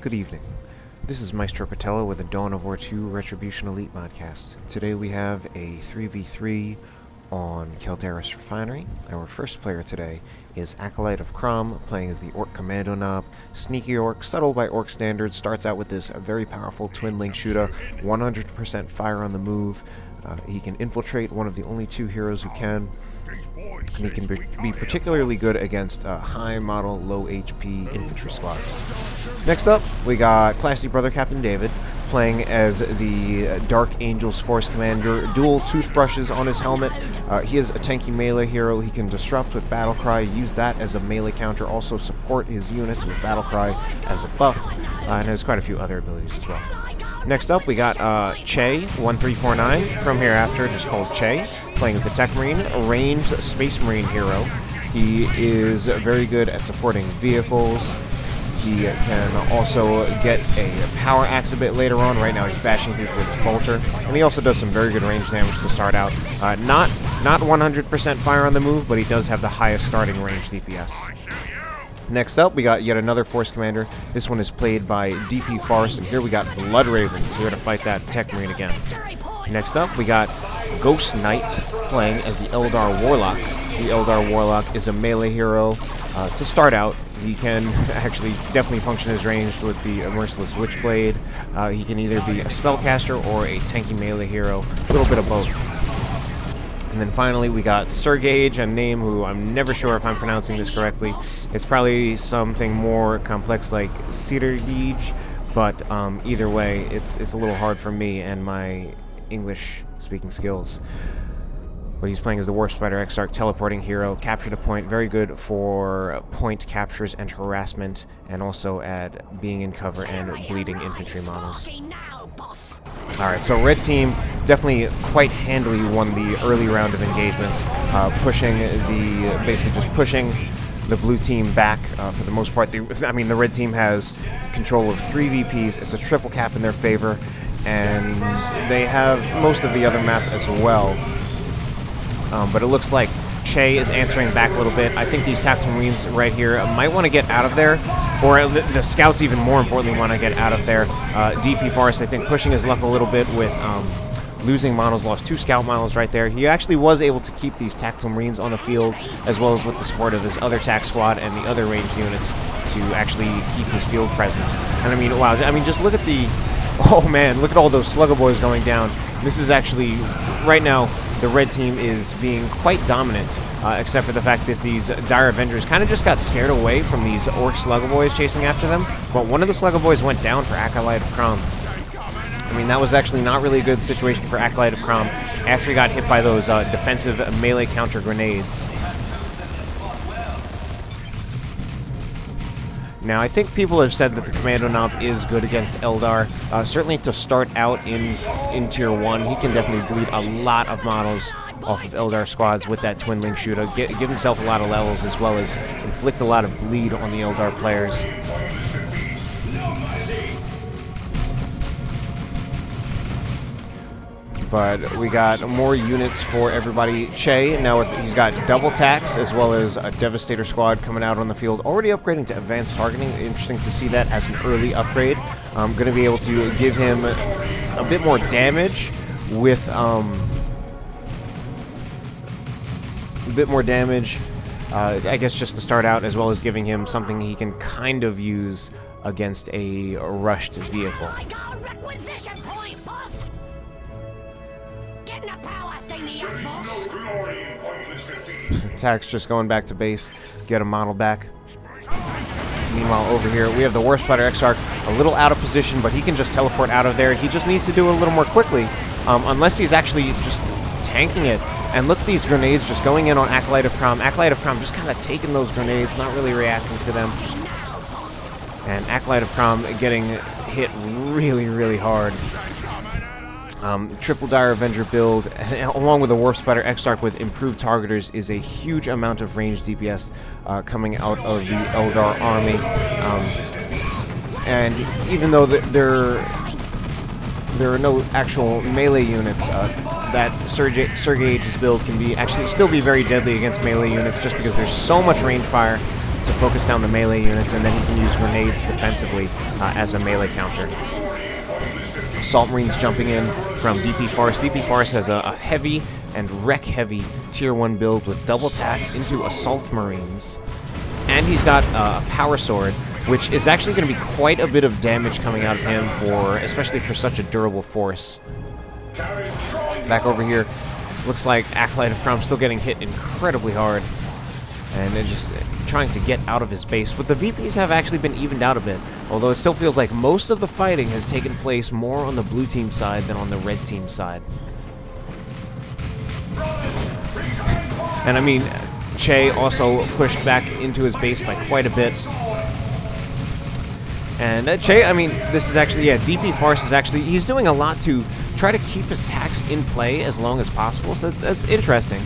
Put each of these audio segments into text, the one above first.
Good evening. This is Maestro Patella with a Dawn of War 2 Retribution Elite modcast. Today we have a 3v3 on Calderis Refinery. Our first player today is AcolyteofCROM, playing as the Orc Kommando Nob. Sneaky Orc, subtle by Orc standards, starts out with this very powerful twin-link shooter, 100% fire on the move. He can infiltrate, one of the only two heroes who can. And he can be particularly good against high model, low HP infantry squads. Next up, we got Classy Brother Captain David, playing as the Dark Angels Force Commander, dual toothbrushes on his helmet. He is a tanky melee hero. He can disrupt with Battlecry, use that as a melee counter, also support his units with Battlecry as a buff, and has quite a few other abilities as well. Next up, we got Che1349 from Hereafter, just called Che, playing as the Techmarine, a ranged Space Marine hero. He is very good at supporting vehicles. He can also get a power axe a bit later on. Right now he's bashing people with his bolter. And he also does some very good range damage to start out. Not 100% fire on the move, but he does have the highest starting range DPS. Next up, we got yet another Force Commander. This one is played by Dpfarce, and here we got Blood Ravens here to fight that Techmarine again. Next up, we got ghostknight playing as the Eldar Warlock. The Eldar Warlock is a melee hero. To start out, he can actually definitely function as ranged with the Merciless Witchblade. He can either be a spellcaster or a tanky melee hero, a little bit of both. And then finally, we got Siergiej, a name who I'm never sure if I'm pronouncing this correctly. It's probably something more complex like Siergiej, but either way, it's a little hard for me and my English-speaking skills. But he's playing as the Warp Spider Exarch teleporting hero, capture to point, very good for point captures and harassment, and also at being in cover and bleeding infantry models. Alright, so red team definitely quite handily won the early round of engagements, basically just pushing the blue team back for the most part. The red team has control of 3 VPs. It's a triple cap in their favor, and they have most of the other map as well. But it looks like Che is answering back a little bit. I think these Tactical Marines right here might want to get out of there, or the scouts even more importantly want to get out of there. Dpfarce, I think, pushing his luck a little bit with losing models, lost 2 scout models right there. He actually was able to keep these Tactical Marines on the field, as well as with the support of his other TAC squad and the other ranged units to actually keep his field presence. And I mean, wow, just look at the... Oh man, look at all those Slugger Boys going down. This is actually, right now, the red team is being quite dominant, except for the fact that these Dire Avengers kind of just got scared away from these Orc Slugger Boys chasing after them. But one of the Slugger Boys went down for AcolyteofCROM. I mean, that was actually not really a good situation for AcolyteofCROM after he got hit by those defensive melee counter grenades. Now, I think people have said that the Kommando Nob is good against Eldar. Certainly to start out in Tier 1, he can definitely bleed a lot of models off of Eldar squads with that twin-link shooter. Give himself a lot of levels, as well as inflict a lot of bleed on the Eldar players. But we got more units for everybody. Che, now he's got double tax as well as a Devastator squad coming out on the field. Already upgrading to advanced targeting. Interesting to see that as an early upgrade. I'm going to be able to give him a bit more damage with I guess just to start out, as well as giving him something he can kind of use against a rushed vehicle. Tax just going back to base, get a model back. Meanwhile, over here, we have the Warp Spider Exarch, a little out of position, but he can just teleport out of there. He just needs to do it a little more quickly, unless he's actually just tanking it. And look at these grenades just going in on AcolyteofCROM. AcolyteofCROM just kind of taking those grenades, not really reacting to them. And AcolyteofCROM getting hit really, really hard. Triple Dire Avenger build, along with the Warp Spider Exarch with improved targeters, is a huge amount of range DPS coming out of the Eldar army. And even though there are no actual melee units, that Siergiej's build can actually still be very deadly against melee units, just because there's so much range fire to focus down the melee units, and then he can use grenades defensively as a melee counter. Assault Marines jumping in from Dpfarce. Dpfarce has a heavy and wreck-heavy Tier 1 build with double tax into Assault Marines. And he's got a Power Sword, which is actually going to be quite a bit of damage coming out of him, especially for such a durable force. Back over here, looks like AcolyteofCROM still getting hit incredibly hard. And then just trying to get out of his base. But the VPs have actually been evened out a bit, although it still feels like most of the fighting has taken place more on the blue team side than on the red team side. And I mean, Che also pushed back into his base by quite a bit. And Che, I mean, this is actually, yeah, Dpfarce is actually, he's doing a lot to try to keep his tax in play as long as possible, so that's interesting.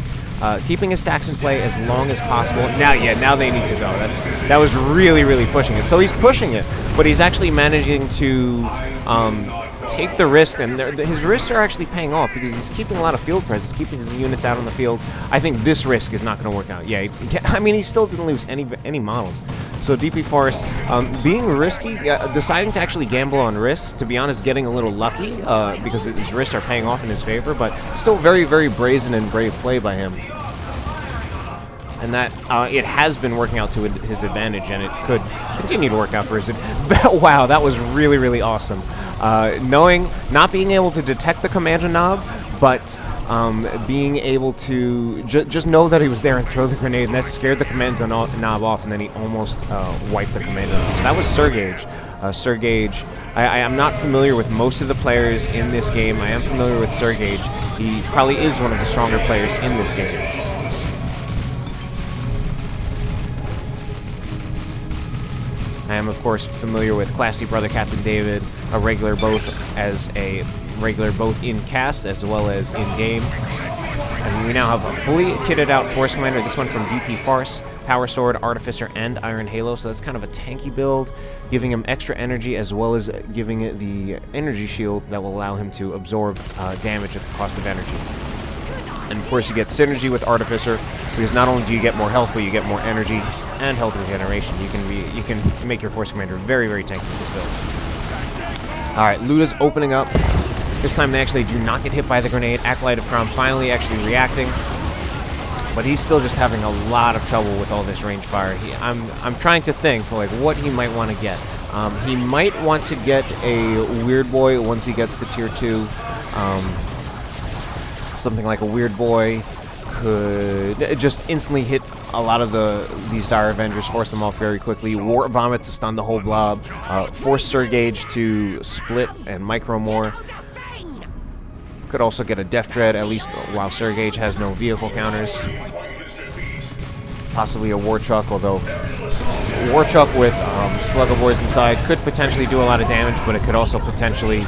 Keeping his stacks in play as long as possible. Now they need to go. That was really, really pushing it. So he's pushing it, but he's actually managing to take the risk, and his risks are actually paying off because he's keeping a lot of field presence, keeping his units out on the field. I think this risk is not going to work out. Yeah, I mean, he still didn't lose any models. So Dpfarce, being risky, deciding to actually gamble on risks, to be honest, getting a little lucky because his risks are paying off in his favor, but still very, very brazen and brave play by him. And that it has been working out to his advantage, and it could continue to work out for his advantage. Wow, that was really, really awesome. Not being able to detect the Kommando Nob, but being able to just know that he was there and throw the grenade, and that scared the Kommando Nob off, and then he almost wiped the Kommando Nob. So that was Siergiej. Siergiej, I am not familiar with most of the players in this game. I am familiar with Siergiej. He probably is one of the stronger players in this game. I am, of course, familiar with Classy Brother Captain David, a regular both in cast as well as in game. And we now have a fully kitted out Force Commander. This one from Dpfarce, Power Sword, Artificer, and Iron Halo. So that's kind of a tanky build, giving him extra energy as well as giving it the energy shield that will allow him to absorb damage at the cost of energy. And of course, you get synergy with Artificer, because not only do you get more health, but you get more energy and health regeneration. You can make your Force Commander very, very tanky with this build. All right, Luda's opening up. This time they actually do not get hit by the grenade. AcolyteofCROM finally actually reacting, but he's still just having a lot of trouble with all this range fire. I'm trying to think like what he might want to get. He might want to get a Weird Boy once he gets to Tier 2. Something like a Weird Boy could just instantly hit a lot of these Dire Avengers, force them off very quickly. War Vomit to stun the whole blob. Force Siergiej to split and micro more. Could also get a Death Dread, at least while Siergiej has no vehicle counters. Possibly a War Truck, although War Truck with Slugger Boys inside could potentially do a lot of damage, but it could also potentially,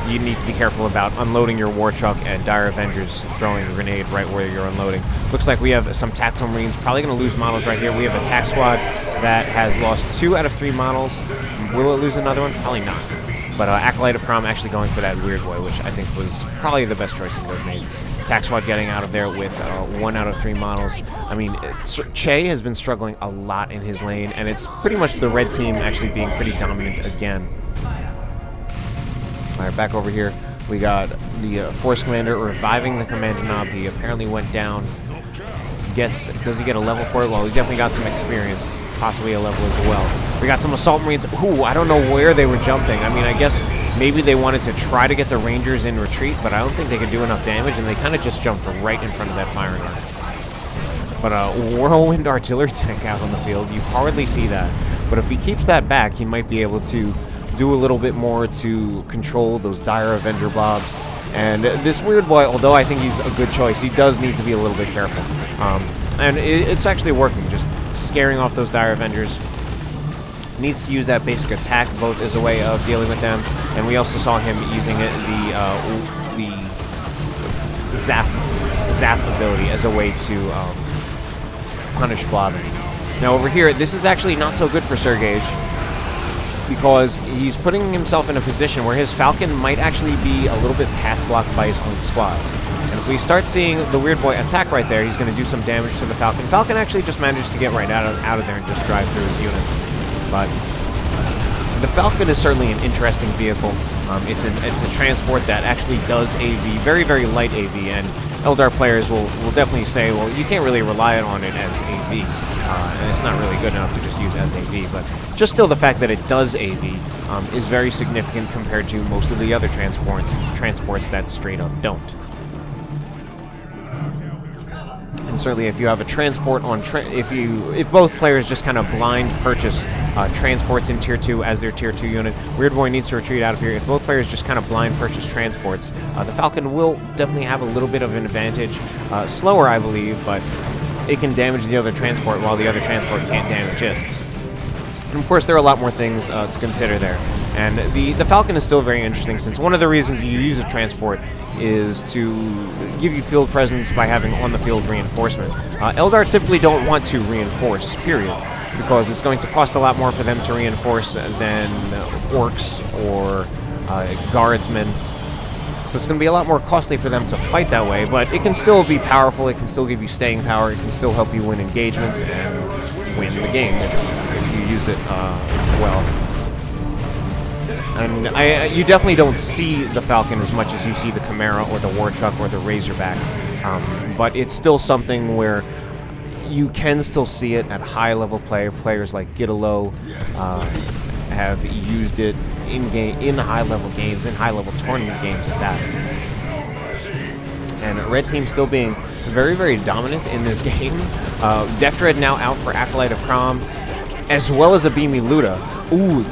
you need to be careful about unloading your War Truck and Dire Avengers throwing a grenade right where you're unloading. Looks like we have some Tactile Marines, probably going to lose models right here. We have a Tac Squad that has lost 2 out of 3 models. Will it lose another one? Probably not. But AcolyteofCROM actually going for that Weird Boy, which I think was probably the best choice that they've made. Tac Squad getting out of there with 1 out of 3 models. I mean, Che has been struggling a lot in his lane, and it's pretty much the red team actually being pretty dominant again. All right, back over here, we got the Force Commander reviving the Kommando Nob. He apparently went down. Does he get a level for it? Well, he definitely got some experience, possibly a level as well. We got some Assault Marines. Ooh, I don't know where they were jumping. I mean, I guess maybe they wanted to try to get the Rangers in retreat, but I don't think they could do enough damage, and they kind of just jumped right in front of that firing arc. But a Whirlwind Artillery tank out on the field, you hardly see that. But if he keeps that back, he might be able to do a little bit more to control those Dire Avenger blobs. And this Weird Boy, although I think he's a good choice, he does need to be a little bit careful. And it's actually working, just scaring off those Dire Avengers. Needs to use that basic attack both as a way of dealing with them, and we also saw him using the zap ability as a way to punish blobbing. Now over here, this is actually not so good for Siergiej. because he's putting himself in a position where his Falcon might actually be a little bit path blocked by his own squads. And if we start seeing the Weird Boy attack right there, he's going to do some damage to the Falcon. Falcon actually just managed to get right out of there and just drive through his units. But the Falcon is certainly an interesting vehicle. It's a transport that actually does AV, very, very light AV, and Eldar players will definitely say, well, you can't really rely on it as AV, and it's not really good enough to just use as AV, but just still the fact that it does AV is very significant compared to most of the other transports that straight up don't. And certainly, if you have a transport on, if both players just kind of blind purchase transports in Tier 2 as their Tier 2 unit, Weird Boy needs to retreat out of here. If both players just kind of blind purchase transports, the Falcon will definitely have a little bit of an advantage. Slower, I believe, but it can damage the other transport while the other transport can't damage it. And of course, there are a lot more things to consider there. And the Falcon is still very interesting, since one of the reasons you use a transport is to give you field presence by having on-the-field reinforcement. Eldar typically don't want to reinforce, period, because it's going to cost a lot more for them to reinforce than orcs or guardsmen. So it's going to be a lot more costly for them to fight that way, but it can still be powerful, it can still give you staying power, it can still help you win engagements and win the game if you use it well. And you definitely don't see the Falcon as much as you see the Chimera or the War Truck or the Razorback, but it's still something where you can still see it at high-level players like Gitalo have used it in high-level games, in high-level tournament games at that. And Red Team still being very, very dominant in this game. Def Dread now out for AcolyteofCROM, as well as a Beamy Luda. Ooh,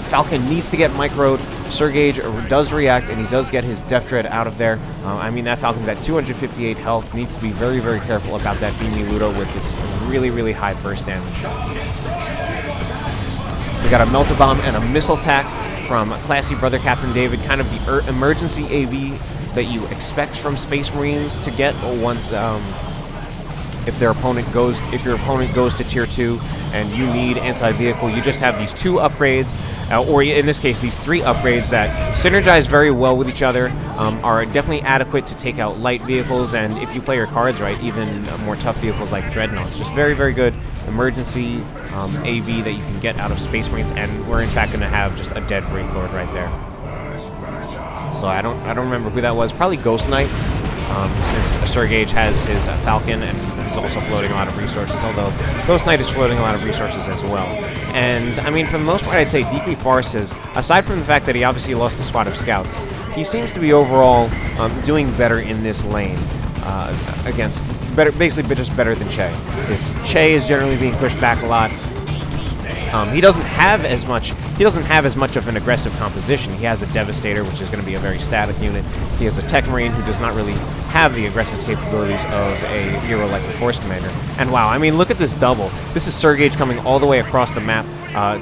Falcon needs to get microed. Siergiej does react, and he does get his Def Dread out of there. I mean, that Falcon's at 258 health. Needs to be very, very careful about that Beamy Luda with its really, really high burst damage. We got a Melt-A-Bomb and a Missile Attack from Classy Brother Captain David, kind of the emergency AV that you expect from Space Marines to get once if your opponent goes to Tier 2 and you need anti-vehicle. You just have these 2 upgrades, or in this case, these 3 upgrades that synergize very well with each other, are definitely adequate to take out light vehicles, and if you play your cards right, even more tough vehicles like Dreadnoughts. Just very, very good emergency AV that you can get out of Space Marines, and we're in fact going to have just a dead Wraithlord right there. So I don't remember who that was. Probably ghostknight, since Siergiej has his Falcon and is also floating a lot of resources, although ghostknight is floating a lot of resources as well. And, I mean, for the most part, I'd say Dpfarce is, aside from the fact that he obviously lost a squad of scouts, he seems to be overall doing better in this lane, basically just better than Che. Che is generally being pushed back a lot. He doesn't have as much of an aggressive composition. He has a Devastator, which is going to be a very static unit. He has a Techmarine, who does not really have the aggressive capabilities of a hero like the Force Commander. And wow, I mean, look at this double. This is Siergiej coming all the way across the map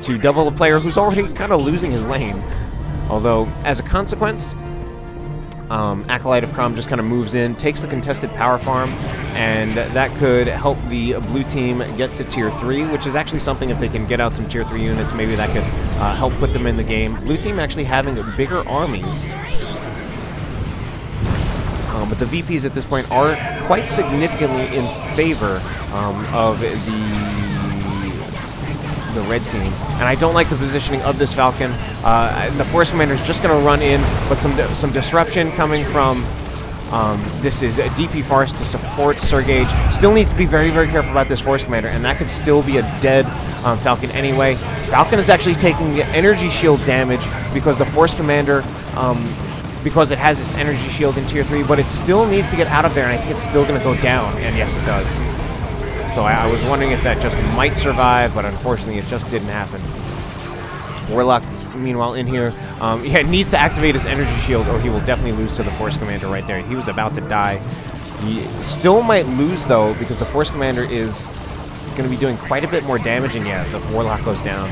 to double a player who's already kind of losing his lane. Although, as a consequence, AcolyteofCROM just kind of moves in, takes the contested power farm, and that could help the blue team get to Tier 3, which is actually something, if they can get out some Tier 3 units, maybe that could help put them in the game. Blue team actually having bigger armies. But the VPs at this point are quite significantly in favor of the red team, and I don't like the positioning of this Falcon. The Force Commander is just going to run in, but some disruption coming from this is Dpfarce to support Siergiej. Still needs to be very, very careful about this Force Commander, and that could still be a dead Falcon anyway. Falcon is actually taking the energy shield damage because the Force Commander, because it has its energy shield in Tier 3, but it still needs to get out of there, and I think it's still going to go down, and yes, it does. So I was wondering if that just might survive, but unfortunately it just didn't happen. Warlock, meanwhile, in here, yeah, needs to activate his energy shield or he will definitely lose to the Force Commander right there. He was about to die. He still might lose, though, because the Force Commander is going to be doing quite a bit more damage, and yeah, the Warlock goes down.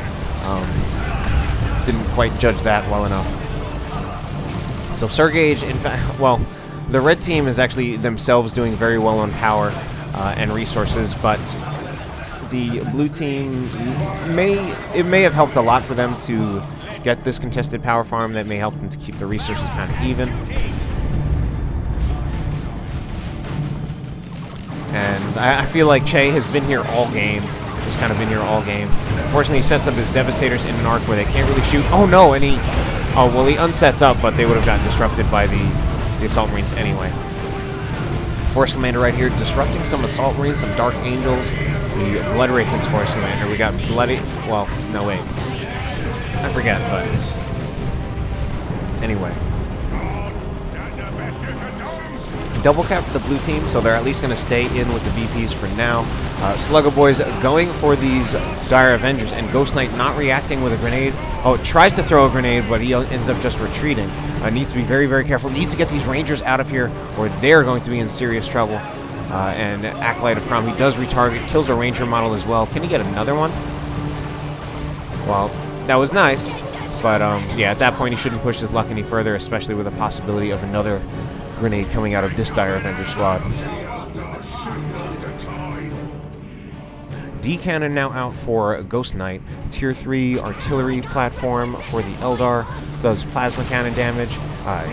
Didn't quite judge that well enough. So Siergiej, in fact, well, the red team is actually themselves doing very well on power and resources, but the blue team may have helped a lot for them to get this contested power farm. That may help them to keep the resources kind of even. And I feel like Che has been here all game. Just kind of been here all game. Unfortunately, he sets up his Devastators in an arc where they can't really shoot. Oh no, and he unsets up, but they would have gotten disrupted by the Assault Marines anyway. Force Commander right here, disrupting some Assault Marines, some Dark Angels. The Blood Raven's Force Commander. We got Bloody... Well, no, wait. I forget, but... Anyway. Double cap for the blue team, so they're at least going to stay in with the VPs for now. Sluggo Boys going for these Dire Avengers, and Ghost Knight not reacting with a grenade. Oh, tries to throw a grenade, but he ends up just retreating. Needs to be very, very careful. Needs to get these Rangers out of here, or they're going to be in serious trouble. And AcolyteofCROM, he does retarget, kills a Ranger model as well. Can he get another one? Well, that was nice, but yeah, at that point he shouldn't push his luck any further, especially with the possibility of another grenade coming out of this Dire Avenger squad. D-Cannon now out for Ghost Knight. Tier 3 artillery platform for the Eldar. Does plasma cannon damage.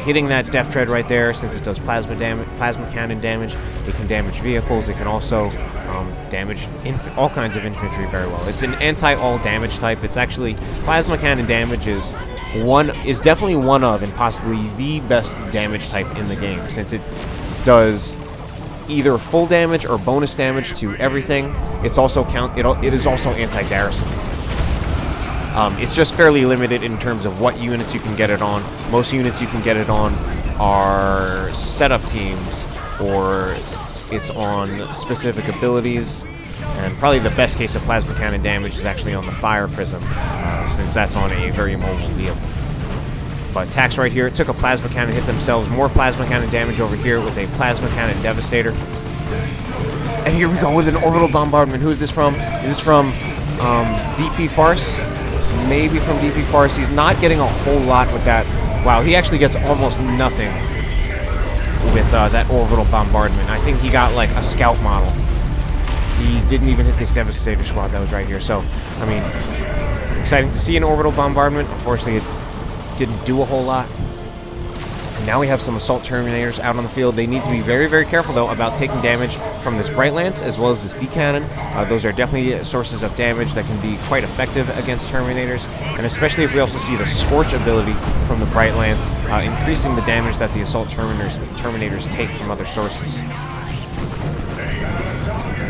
Hitting that Death Tread right there, since it does plasma cannon damage, it can damage vehicles. It can also damage all kinds of infantry very well. It's an anti-all damage type. It's actually, plasma cannon damage is definitely one of, and possibly the best damage type in the game, since it does either full damage or bonus damage to everything. It's also it is also anti-garrison. It's just fairly limited in terms of what units you can get it on. Most units you can get it on are setup teams, or it's on specific abilities. And probably the best case of plasma cannon damage is actually on the Fire Prism, since that's on a very mobile vehicle. But Tax right here, took a plasma cannon, hit themselves. More plasma cannon damage over here with a plasma cannon Devastator. And here we go with an orbital bombardment. Who is this from? Is this from Dpfarce? Maybe from Dpfarce. He's not getting a whole lot with that. Wow, he actually gets almost nothing with that orbital bombardment. I think he got like a scout model. He didn't even hit this Devastator squad that was right here. So, I mean, exciting to see an orbital bombardment. Unfortunately, it didn't do a whole lot. And now we have some Assault Terminators out on the field. They need to be very, very careful, though, about taking damage from this Bright Lance as well as this D-Cannon. Those are definitely sources of damage that can be quite effective against Terminators. And especially if we also see the Scorch ability from the Bright Lance, increasing the damage that the Assault Terminators take from other sources.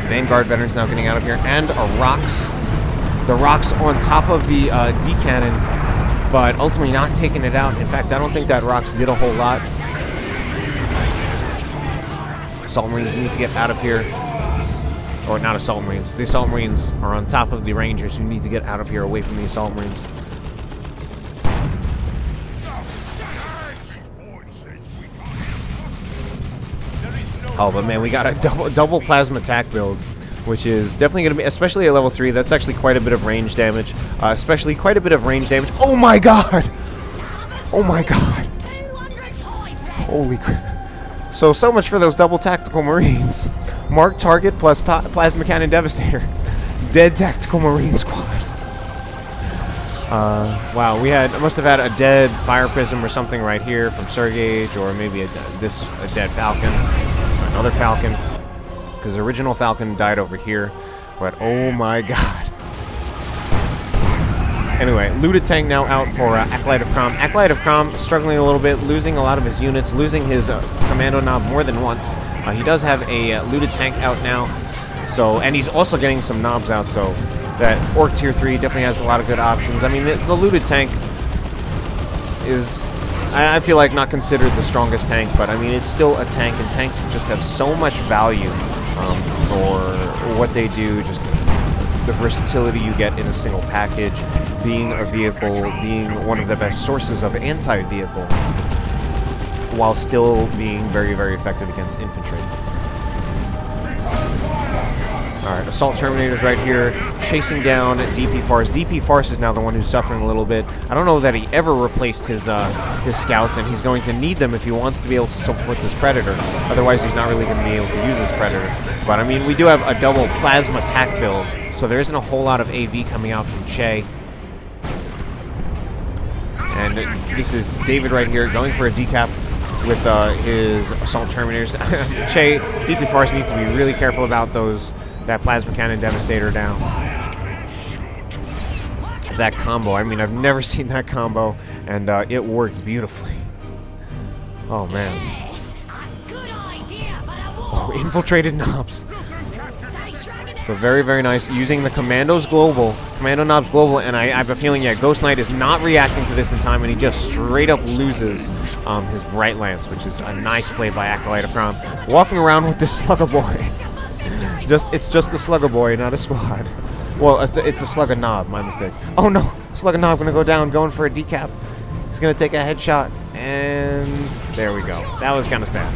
Vanguard veterans now getting out of here, and rocks. The rocks on top of the D-Cannon, but ultimately not taking it out. In fact, I don't think that rocks did a whole lot. Assault Marines need to get out of here. Or not Assault Marines. The Assault Marines are on top of the Rangers, who need to get out of here away from the Assault Marines. Oh, but man, we got a double plasma attack build, which is definitely going to be, especially at level 3, that's actually quite a bit of range damage. Oh my god! Oh my god! Holy crap. So much for those double tactical Marines. Mark target plus plasma cannon Devastator. Dead tactical Marine squad. Wow, we must have had a dead Fire Prism or something right here from Siergiej, or maybe a dead Falcon. Another Falcon, because the original Falcon died over here, but oh my god. Anyway, looted tank now out for AcolyteofCROM. AcolyteofCROM struggling a little bit, losing a lot of his units, losing his Kommando Nob more than once. He does have a looted tank out now, and he's also getting some Nobs out, so that Orc Tier 3 definitely has a lot of good options. I mean, the looted tank is, I feel like, not considered the strongest tank, but I mean, it's still a tank, and tanks just have so much value for what they do, just the versatility you get in a single package, being a vehicle, being one of the best sources of anti-vehicle, while still being very, very effective against infantry. Alright, Assault Terminator's right here, chasing down Dpfarce. Dpfarce is now the one who's suffering a little bit. I don't know that he ever replaced his scouts, and he's going to need them if he wants to be able to support this Predator. Otherwise, he's not really going to be able to use this Predator. But, I mean, we do have a double Plasma Tac build, so there isn't a whole lot of AV coming out from Che. And this is David right here going for a decap with his Assault Terminators. Che, Dpfarce needs to be really careful about that Plasma Cannon Devastator down. That combo, I mean, I've never seen that combo, and it worked beautifully. Oh, man. Oh, infiltrated Nobs. So very, very nice. Using the Commando Nob's Global, and I have a feeling, yeah, Ghostknight is not reacting to this in time, and he just straight up loses his Bright Lance, which is a nice play by AcolyteofCROM. Walking around with this Slugger Boy. It's just a Slugger Boy, not a squad. Well, it's a Slugger Nob, my mistake. Oh no, Slugger Nob gonna go down, going for a decap. He's gonna take a headshot, and there we go. That was kind of sad.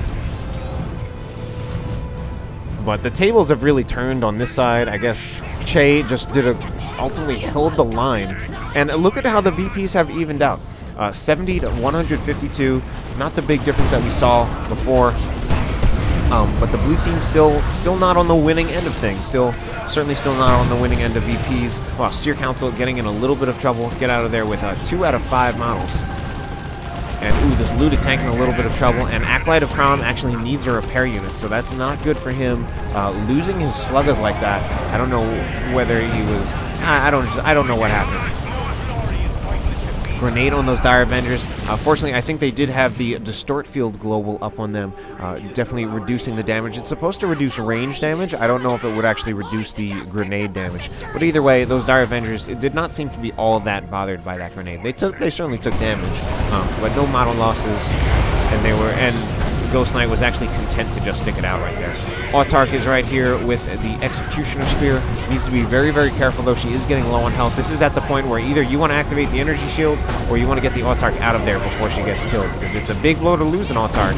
But the tables have really turned on this side. I guess Che just ultimately held the line. And look at how the VPs have evened out. 70 to 152, not the big difference that we saw before. But the blue team still not on the winning end of things. Certainly still not on the winning end of VPs. Wow, Seer Council getting in a little bit of trouble. Get out of there with 2 out of 5 models. And ooh, this looted tank in a little bit of trouble. And AcolyteofCROM actually needs a repair unit, so that's not good for him. Losing his sluggers like that. I don't know whether he was. I don't know what happened. Grenade on those Dire Avengers. Fortunately, I think they did have the Distort Field Global up on them, definitely reducing the damage. It's supposed to reduce range damage. I don't know if it would actually reduce the grenade damage. But either way, those Dire Avengers, it did not seem to be all that bothered by that grenade. They certainly took damage, but no model losses, and Ghostknight was actually content to just stick it out right there. Autark is right here with the Executioner Spear. Needs to be very, very careful, though. She is getting low on health. This is at the point where either you want to activate the energy shield or you want to get the Autark out of there before she gets killed, because it's a big blow to lose an Autark,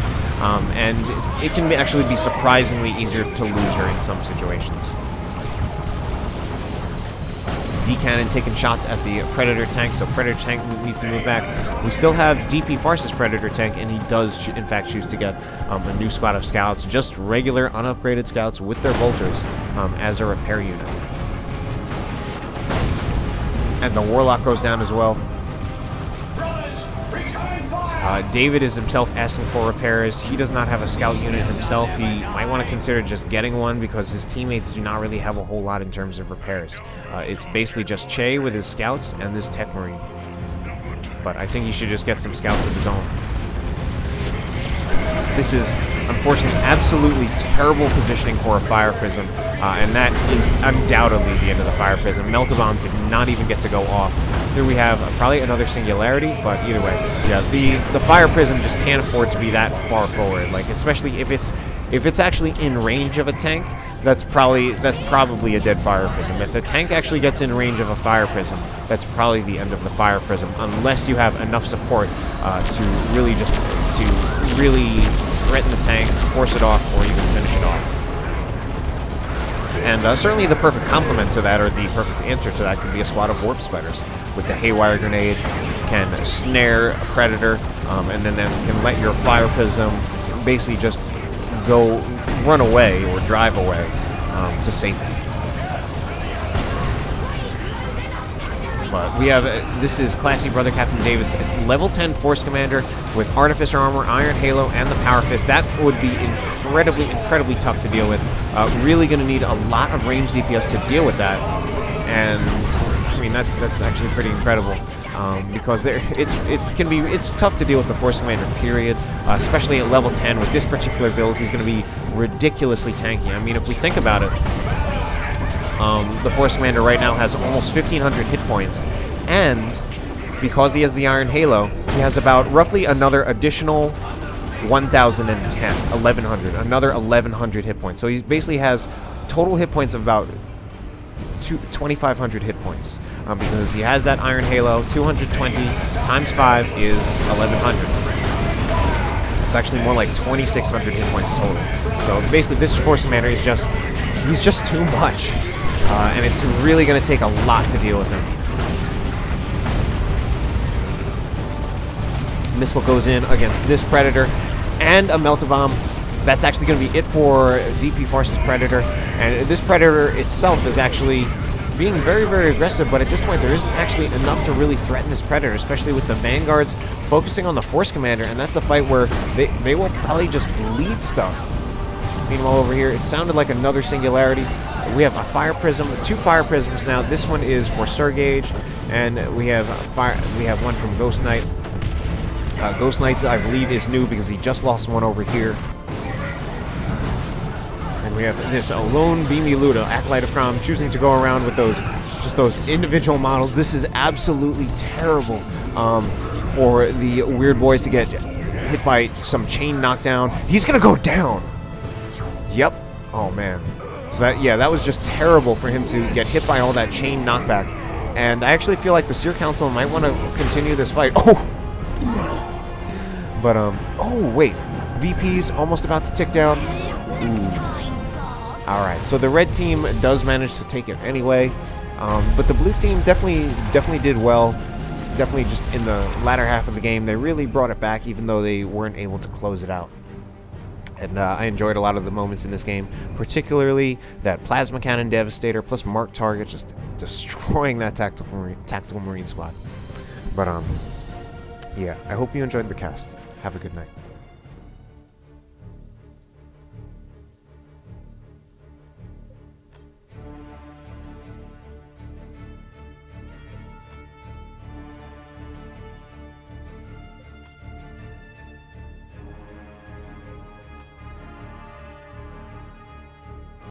and it can actually be surprisingly easier to lose her in some situations. D-Cannon taking shots at the Predator tank, so Predator tank needs to move back. We still have Dpfarce's Predator tank, and he does, in fact, choose to get a new squad of scouts, just regular, unupgraded scouts with their bolters as a repair unit. And the Warlock goes down as well. David is himself asking for repairs. He does not have a scout unit himself. He might want to consider just getting one because his teammates do not really have a whole lot in terms of repairs. It's basically just Che with his scouts and this Techmarine. But I think he should just get some scouts of his own. This is, unfortunately, absolutely terrible positioning for a Fire Prism, and that is undoubtedly the end of the Fire Prism. Melt-A-Bomb did not even get to go off. Here we have probably another Singularity, but either way, yeah, the Fire Prism just can't afford to be that far forward. Like, especially if it's actually in range of a tank, that's probably a dead Fire Prism. If the tank actually gets in range of a Fire Prism, that's probably the end of the Fire Prism, unless you have enough support to really threaten the tank, force it off, or even finish it off. And certainly the perfect complement to that, or the perfect answer to that, could be a squad of Warp Spiders. With the Haywire Grenade, can snare a Predator, and then can let your Fire Prism basically just run away or drive away to safety. But we have, this is Classy Brother Captain David's level 10 Force Commander with Artificer Armor, Iron Halo, and the Power Fist. That would be incredibly, incredibly tough to deal with. Really going to need a lot of range DPS to deal with that. And, I mean, that's actually pretty incredible. Because it's tough to deal with the Force Commander, period. Especially at level 10 with this particular build, he's going to be ridiculously tanky. I mean, if we think about it, the Force Commander right now has almost 1,500 hit points, and because he has the Iron Halo, he has about roughly another additional 1,100, another 1,100 hit points. So he basically has total hit points of about 2,500 hit points. Because he has that Iron Halo, 220 times 5 is 1,100. It's actually more like 2,600 hit points total. So basically, this Force Commander is just He's just too much. And it's really going to take a lot to deal with him. Missile goes in against this Predator and a Melt-A-Bomb. That's actually going to be it for Dpfarce's Predator. And this Predator itself is actually being very, very aggressive, but at this point there isn't actually enough to really threaten this Predator, especially with the Vanguards focusing on the Force Commander, and that's a fight where they will probably just lead stuff. Meanwhile, over here, it sounded like another Singularity. We have a Fire Prism, 2 Fire Prisms now. This one is for Siergiej, and we have one from ghostknight. ghostknight, I believe, is new because he just lost one over here. And we have this Lone Beamy Luda, AcolyteofCROM, choosing to go around with those individual models. This is absolutely terrible for the Weird Boy to get hit by some chain knockdown. He's gonna go down. Yep. Oh man. So that was just terrible for him to get hit by all that chain knockback. And I actually feel like the Seer Council might want to continue this fight. Oh! But, oh, wait. VP's almost about to tick down. Ooh. Alright, so the red team does manage to take it anyway. But the blue team definitely did well. Definitely just in the latter half of the game, they really brought it back, even though they weren't able to close it out. And I enjoyed a lot of the moments in this game, particularly that Plasma Cannon Devastator plus Mark Target just destroying that Tactical Marine squad. But, yeah, I hope you enjoyed the cast. Have a good night.